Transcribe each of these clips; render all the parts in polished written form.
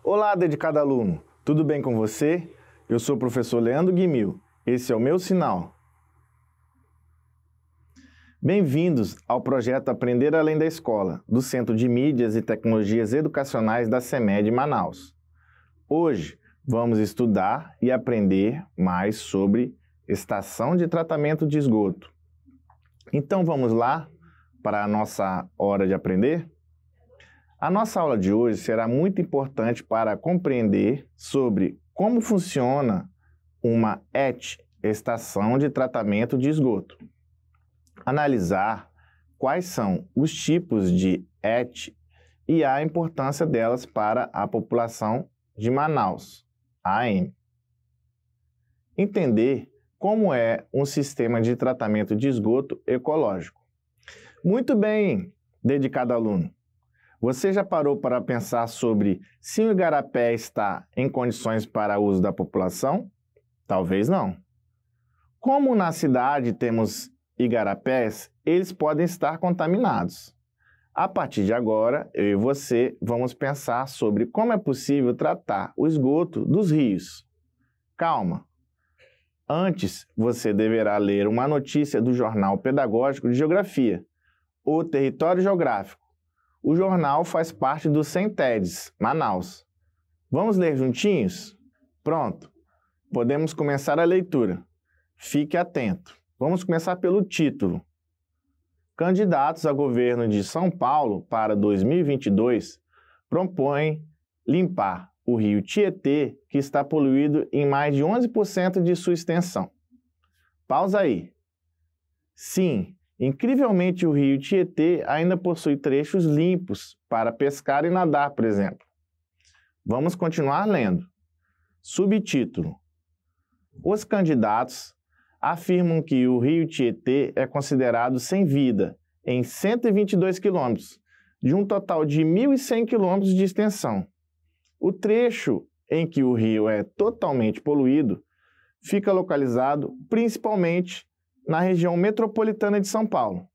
Olá, dedicado aluno! Tudo bem com você? Eu sou o professor Leandro Guimil. Esse é o meu sinal. Bem-vindos ao projeto Aprender Além da Escola, do Centro de Mídias e Tecnologias Educacionais da CEMED Manaus. Hoje vamos estudar e aprender mais sobre estação de tratamento de esgoto. Então vamos lá para a nossa hora de aprender? A nossa aula de hoje será muito importante para compreender sobre como funciona uma ET, Estação de Tratamento de Esgoto. Analisar quais são os tipos de ET e a importância delas para a população de Manaus, AM. Entender como é um sistema de tratamento de esgoto ecológico. Muito bem, dedicado aluno! Você já parou para pensar sobre se o igarapé está em condições para uso da população? Talvez não. Como na cidade temos igarapés, eles podem estar contaminados. A partir de agora, eu e você vamos pensar sobre como é possível tratar o esgoto dos rios. Calma! Antes, você deverá ler uma notícia do Jornal Pedagógico de Geografia, o Território Geográfico. O jornal faz parte do CENTEDES, Manaus. Vamos ler juntinhos? Pronto! Podemos começar a leitura. Fique atento. Vamos começar pelo título. Candidatos a governo de São Paulo para 2022 propõem limpar o rio Tietê, que está poluído em mais de 11% de sua extensão. Pausa aí. Sim, incrivelmente, o rio Tietê ainda possui trechos limpos para pescar e nadar, por exemplo. Vamos continuar lendo. Subtítulo. Os candidatos afirmam que o rio Tietê é considerado sem vida em 122 quilômetros, de um total de 1.100 quilômetros de extensão. O trecho em que o rio é totalmente poluído fica localizado principalmente na região metropolitana de São Paulo.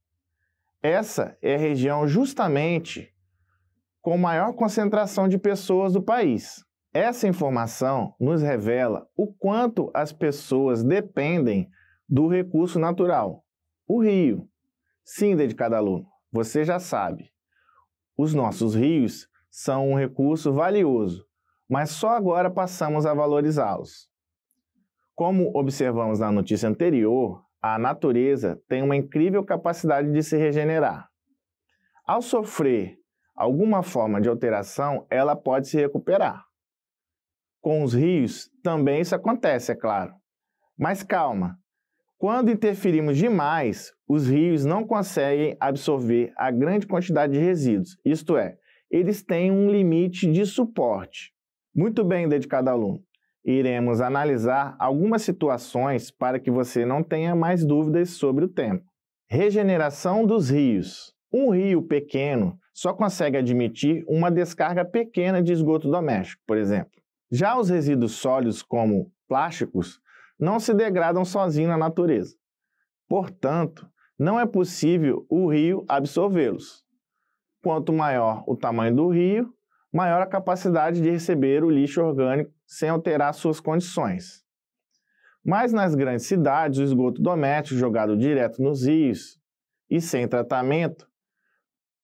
Essa é a região justamente com maior concentração de pessoas do país. Essa informação nos revela o quanto as pessoas dependem do recurso natural, o rio. Sim, dedicado aluno, você já sabe. Os nossos rios são um recurso valioso, mas só agora passamos a valorizá-los. Como observamos na notícia anterior, a natureza tem uma incrível capacidade de se regenerar. Ao sofrer alguma forma de alteração, ela pode se recuperar. Com os rios, também isso acontece, é claro. Mas calma, quando interferimos demais, os rios não conseguem absorver a grande quantidade de resíduos, isto é, eles têm um limite de suporte. Muito bem, dedicado aluno. Iremos analisar algumas situações para que você não tenha mais dúvidas sobre o tema. Regeneração dos rios. Um rio pequeno só consegue admitir uma descarga pequena de esgoto doméstico, por exemplo. Já os resíduos sólidos, como plásticos, não se degradam sozinhos na natureza. Portanto, não é possível o rio absorvê-los. Quanto maior o tamanho do rio, maior a capacidade de receber o lixo orgânico sem alterar suas condições. Mas nas grandes cidades, o esgoto doméstico jogado direto nos rios e sem tratamento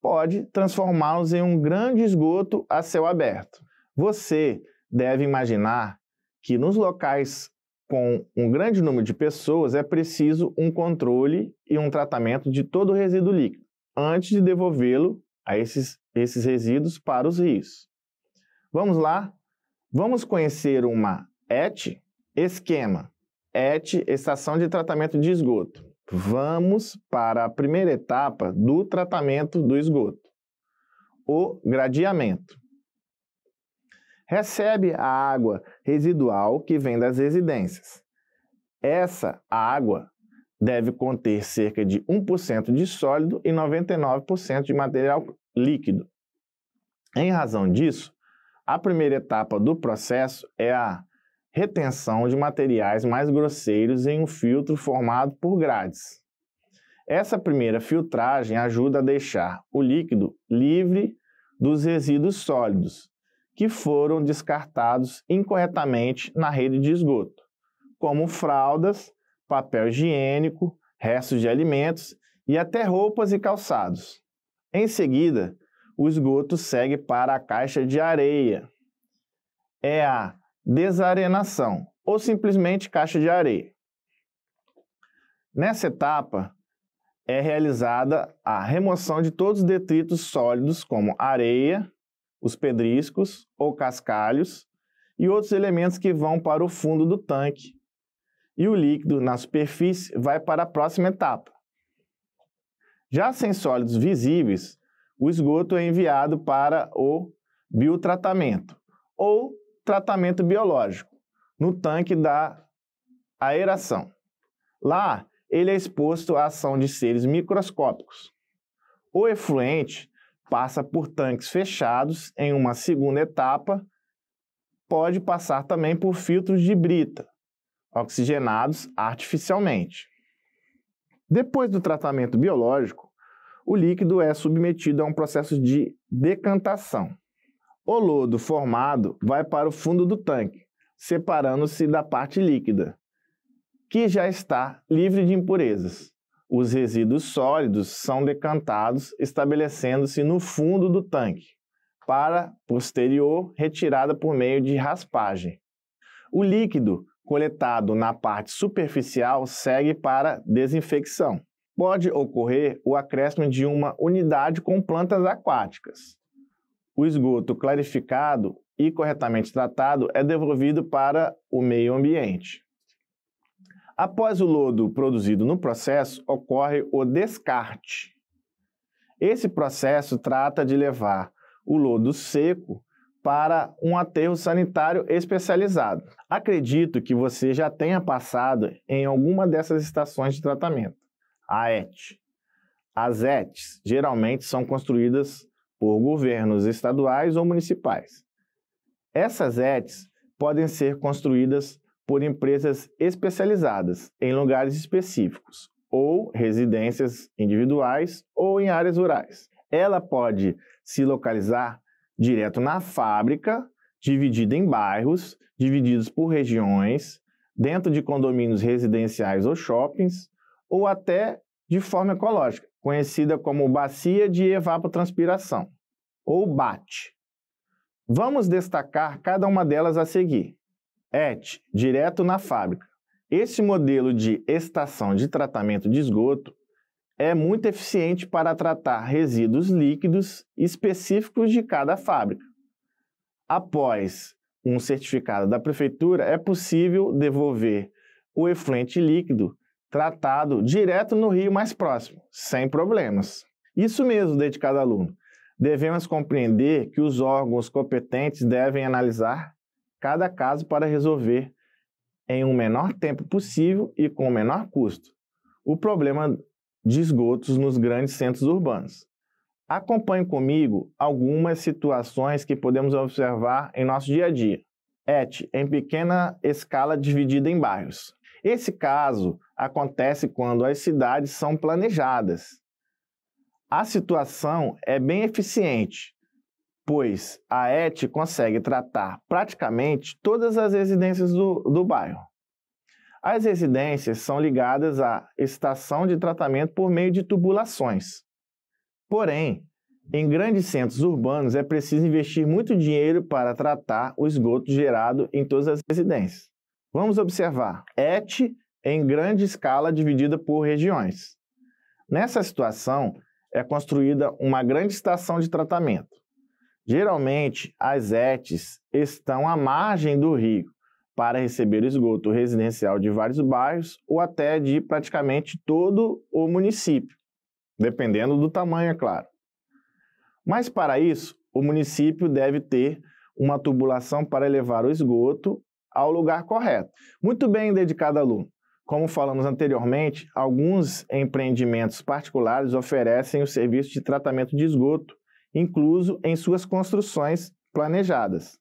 pode transformá-los em um grande esgoto a céu aberto. Você deve imaginar que nos locais com um grande número de pessoas é preciso um controle e um tratamento de todo o resíduo líquido antes de devolvê-lo a esses resíduos para os rios. Vamos lá? Vamos conhecer uma ET? Esquema. ET, Estação de Tratamento de Esgoto. Vamos para a primeira etapa do tratamento do esgoto. O gradeamento. Recebe a água residual que vem das residências. Essa água deve conter cerca de 1% de sólido e 99% de material líquido. Em razão disso, a primeira etapa do processo é a retenção de materiais mais grosseiros em um filtro formado por grades. Essa primeira filtragem ajuda a deixar o líquido livre dos resíduos sólidos que foram descartados incorretamente na rede de esgoto, como fraldas, papel higiênico, restos de alimentos e até roupas e calçados. Em seguida, o esgoto segue para a caixa de areia. É a desarenação, ou simplesmente caixa de areia. Nessa etapa, é realizada a remoção de todos os detritos sólidos, como areia, os pedriscos ou cascalhos e outros elementos que vão para o fundo do tanque. E o líquido na superfície vai para a próxima etapa. Já sem sólidos visíveis, o esgoto é enviado para o biotratamento ou tratamento biológico, no tanque da aeração. Lá, ele é exposto à ação de seres microscópicos. O efluente passa por tanques fechados em uma segunda etapa, pode passar também por filtros de brita, oxigenados artificialmente. Depois do tratamento biológico, o líquido é submetido a um processo de decantação. O lodo formado vai para o fundo do tanque, separando-se da parte líquida, que já está livre de impurezas. Os resíduos sólidos são decantados, estabelecendo-se no fundo do tanque, para posterior retirada por meio de raspagem. O líquido coletado na parte superficial segue para desinfecção. Pode ocorrer o acréscimo de uma unidade com plantas aquáticas. O esgoto clarificado e corretamente tratado é devolvido para o meio ambiente. Após o lodo produzido no processo, ocorre o descarte. Esse processo trata de levar o lodo seco para um aterro sanitário especializado. Acredito que você já tenha passado em alguma dessas estações de tratamento. A ET. As ETs geralmente são construídas por governos estaduais ou municipais. Essas ETs podem ser construídas por empresas especializadas em lugares específicos, ou residências individuais ou em áreas rurais. Ela pode se localizar direto na fábrica, dividida em bairros, divididos por regiões, dentro de condomínios residenciais ou shoppings, ou até de forma ecológica, conhecida como bacia de evapotranspiração, ou BAT. Vamos destacar cada uma delas a seguir. ET, direto na fábrica. Esse modelo de estação de tratamento de esgoto é muito eficiente para tratar resíduos líquidos específicos de cada fábrica. Após um certificado da prefeitura, é possível devolver o efluente líquido tratado direto no rio mais próximo, sem problemas. Isso mesmo, dedicado aluno. Devemos compreender que os órgãos competentes devem analisar cada caso para resolver em um menor tempo possível e com o menor custo o problema de esgotos nos grandes centros urbanos. Acompanhe comigo algumas situações que podemos observar em nosso dia a dia. ET, em pequena escala dividida em bairros. Esse caso acontece quando as cidades são planejadas. A situação é bem eficiente, pois a ET consegue tratar praticamente todas as residências do bairro. As residências são ligadas à estação de tratamento por meio de tubulações. Porém, em grandes centros urbanos é preciso investir muito dinheiro para tratar o esgoto gerado em todas as residências. Vamos observar. ET em grande escala dividida por regiões. Nessa situação, é construída uma grande estação de tratamento. Geralmente, as ETs estão à margem do rio para receber o esgoto residencial de vários bairros ou até de praticamente todo o município, dependendo do tamanho, é claro. Mas para isso, o município deve ter uma tubulação para levar o esgoto ao lugar correto. Muito bem, dedicado aluno. Como falamos anteriormente, alguns empreendimentos particulares oferecem o serviço de tratamento de esgoto, incluso em suas construções planejadas.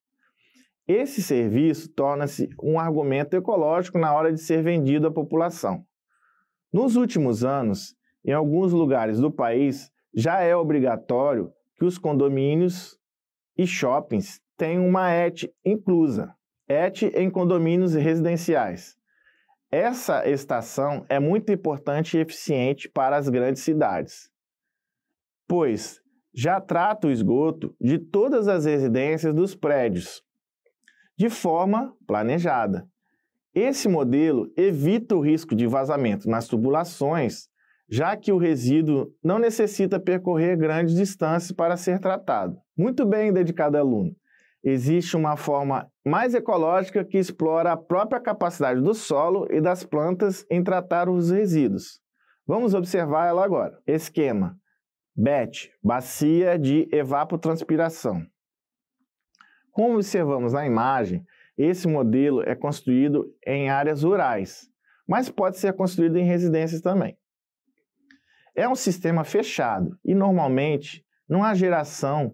Esse serviço torna-se um argumento ecológico na hora de ser vendido à população. Nos últimos anos, em alguns lugares do país, já é obrigatório que os condomínios e shoppings tem uma ET inclusa, ET em condomínios residenciais. Essa estação é muito importante e eficiente para as grandes cidades, pois já trata o esgoto de todas as residências dos prédios, de forma planejada. Esse modelo evita o risco de vazamento nas tubulações, já que o resíduo não necessita percorrer grandes distâncias para ser tratado. Muito bem, dedicado aluno. Existe uma forma mais ecológica que explora a própria capacidade do solo e das plantas em tratar os resíduos. Vamos observar ela agora. Esquema: BET, bacia de evapotranspiração. Como observamos na imagem, esse modelo é construído em áreas rurais, mas pode ser construído em residências também. É um sistema fechado e, normalmente, não há geração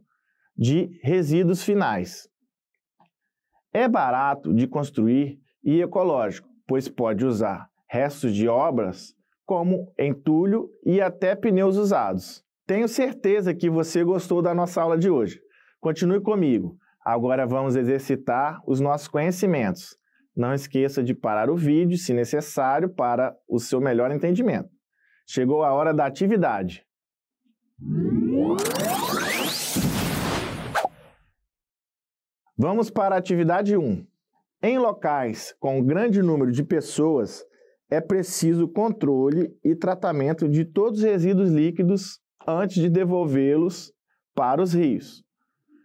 de resíduos finais. É barato de construir e ecológico, pois pode usar restos de obras como entulho e até pneus usados. Tenho certeza que você gostou da nossa aula de hoje. Continue comigo. Agora vamos exercitar os nossos conhecimentos. Não esqueça de parar o vídeo, se necessário, para o seu melhor entendimento. Chegou a hora da atividade. Vamos para a atividade 1. Em locais com grande número de pessoas, é preciso controle e tratamento de todos os resíduos líquidos antes de devolvê-los para os rios.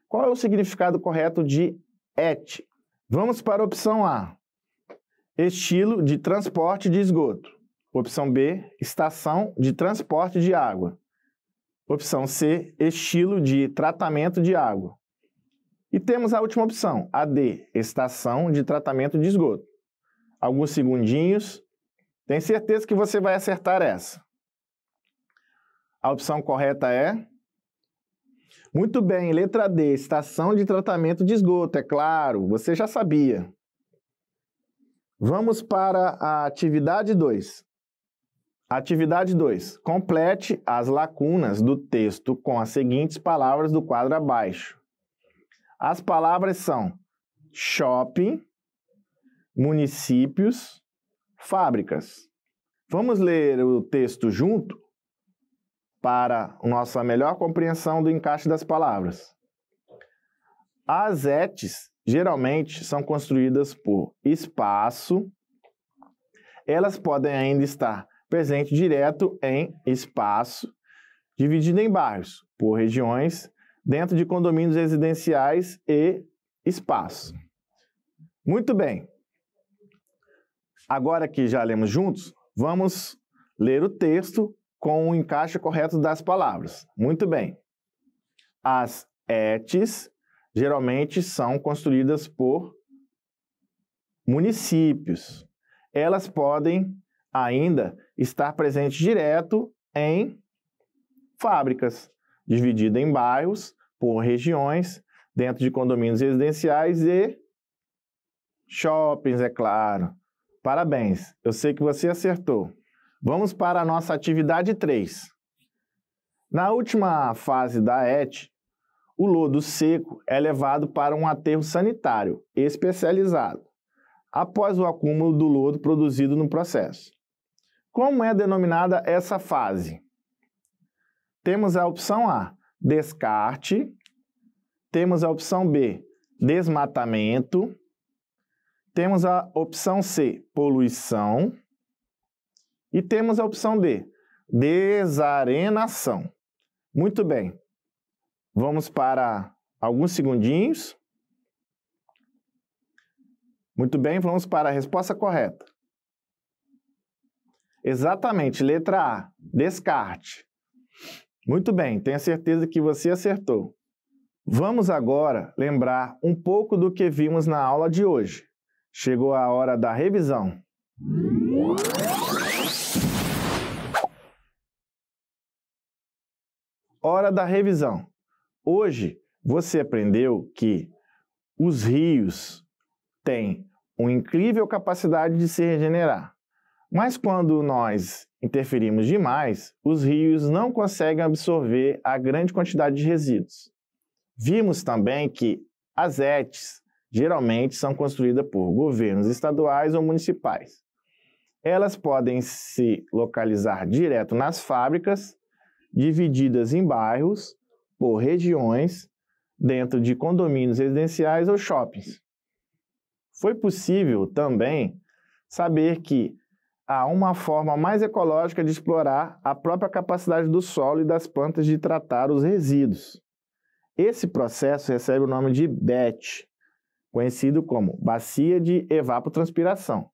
Qual é o significado correto de ET? Vamos para a opção A. Estilo de transporte de esgoto. Opção B, estação de transporte de água. Opção C, estilo de tratamento de água. E temos a última opção, a D, estação de tratamento de esgoto. Alguns segundinhos. Tenho certeza que você vai acertar essa. A opção correta é... Muito bem, letra D, estação de tratamento de esgoto, é claro, você já sabia. Vamos para a atividade 2. Atividade 2. Complete as lacunas do texto com as seguintes palavras do quadro abaixo. As palavras são shopping, municípios, fábricas. Vamos ler o texto junto para nossa melhor compreensão do encaixe das palavras. As ETs geralmente são construídas por espaço. Elas podem ainda estar presentes direto em espaço, dividido em bairros, por regiões, dentro de condomínios residenciais e espaço. Muito bem. Agora que já lemos juntos, vamos ler o texto com o encaixe correto das palavras. Muito bem. As ETs geralmente são construídas por municípios. Elas podem ainda estar presentes direto em fábricas, divididas em bairros, por regiões, dentro de condomínios residenciais e shoppings, é claro. Parabéns, eu sei que você acertou. Vamos para a nossa atividade 3. Na última fase da ET, o lodo seco é levado para um aterro sanitário especializado, após o acúmulo do lodo produzido no processo. Como é denominada essa fase? Temos a opção A, descarte. Temos a opção B, desmatamento. Temos a opção C, poluição. E temos a opção D, desarenação. Muito bem. Vamos para alguns segundinhos. Muito bem, vamos para a resposta correta. Exatamente, letra A, descarte. Muito bem, tenho certeza que você acertou. Vamos agora lembrar um pouco do que vimos na aula de hoje. Chegou a hora da revisão. Hora da revisão. Hoje você aprendeu que os rios têm uma incrível capacidade de se regenerar. Mas quando nós interferimos demais, os rios não conseguem absorver a grande quantidade de resíduos. Vimos também que As ETs geralmente são construídas por governos estaduais ou municipais. Elas podem se localizar direto nas fábricas, divididas em bairros, por regiões, dentro de condomínios residenciais ou shoppings. Foi possível também saber que há uma forma mais ecológica de explorar a própria capacidade do solo e das plantas de tratar os resíduos. Esse processo recebe o nome de BET, conhecido como Bacia de Evapotranspiração.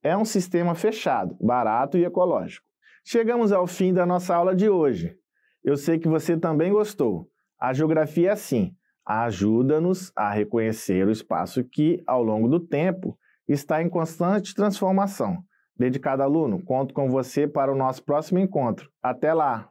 É um sistema fechado, barato e ecológico. Chegamos ao fim da nossa aula de hoje. Eu sei que você também gostou. A geografia é assim, ajuda-nos a reconhecer o espaço que, ao longo do tempo, está em constante transformação. Dedicado aluno, conto com você para o nosso próximo encontro. Até lá!